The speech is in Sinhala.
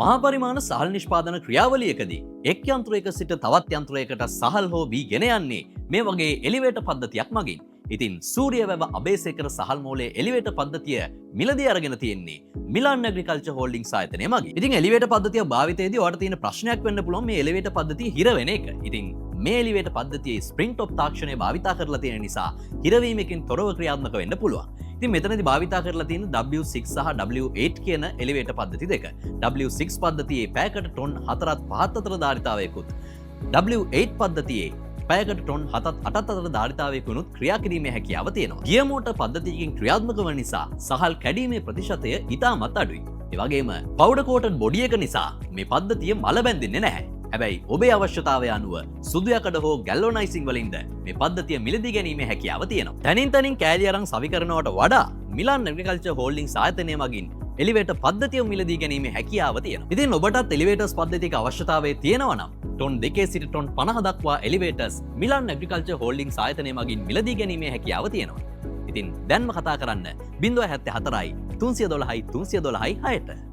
මහා පරිමාණ සහල් නිෂ්පාදන ක්‍රියාවලියකදී එක් යන්ත්‍රයක සිට තවත් යන්ත්‍රයකට සහල් හෝ වී ගෙන යන්නේ මේ වගේ එලිවේටර් පද්ධතියක් මගින්. ඉතින් සූරියවැව අබේසේකර සහල් මෝලයේ එලිවේටර් පද්ධතිය මිලදී අරගෙන තියෙන්නේ මිලාන් ඇග්‍රිකල්චර් හෝල්ඩින්ග්ස් ආයතනය මගින්. ඉතින් එලිවේටර් පද්ධතිය භාවිතයේදී ඔයාලට තියෙන ප්‍රශ්නයක් වෙන්න පුළුවන් මේ එලිවේටර් පද්ධතිය හිර වෙන එක. ඉතින් මේ එලිවේටර් පද්ධතියේ ස්ප්‍රින්ග් ටොප් තාක්ෂණය භාවිතා කරලා තියෙන නිසා හිරවීමකින් තොරව ක්‍රියාත්මක වෙන්න පුළුවන්. ඉතින් මෙතනදී භාවිතා කරලා තියෙන W6 සහ W8 කියන එලිවේටර් පද්ධති දෙක. W6 පද්ධතියේ පැයකට ටොන් 4ත් 5ත් අතර ධාරිතාවයකුත් W8 පද්ධතියේ පැයකට ටොන් 7ත් 8ත් අතර ධාරිතාවයකුනුත් ක්‍රියා කිරීමේ හැකියාව තියෙනවා. ගියර් මෝටර් පද්ධතියකින් ක්‍රියාත්මක වන නිසා සහල් කැඩීමේ ප්‍රතිශතය ඉතාමත් අඩුයි. ඒ වගේම පවුඩර් කෝටඩ් බොඩි එක නිසා මේ පද්ධතිය මල බැඳෙන්නේ නැහැ. හැබැයි ඔබේ අවශ්‍යතාවය අනුව සුදු යකඩ හෝ ගැල්වනයිසිං වලින්ද මේ පද්ධතිය මිලදී ගැනීමේ හැකියාව තියෙනවා. තනින් තනින් කෑලි අරන් සවි කරනවට වඩා මිලාන් ඇග්‍රිකල්චර් හෝල්ඩින්ග්ස් ආයතනය මගින් එලිවේටර් පද්ධතිය මිලදී ගැනීමේ හැකියාව තියෙනවා. ඉතින් ඔබටත් එලිවේටර්ස් පද්ධතියක අවශ්‍යතාවය තියෙනවා නම් ටොන් 2 සිට ටොන් 50 දක්වා එලිවේටර්ස් මිලාන් ඇග්‍රිකල්චර් හෝල්ඩින්ග්ස් ආයතනය මගින් මිලදී ගැනීමේ හැකියාව තියෙනවා. ඉතින් දැන්ම කතා කරන්න 074යි 312යි 312යි 6ට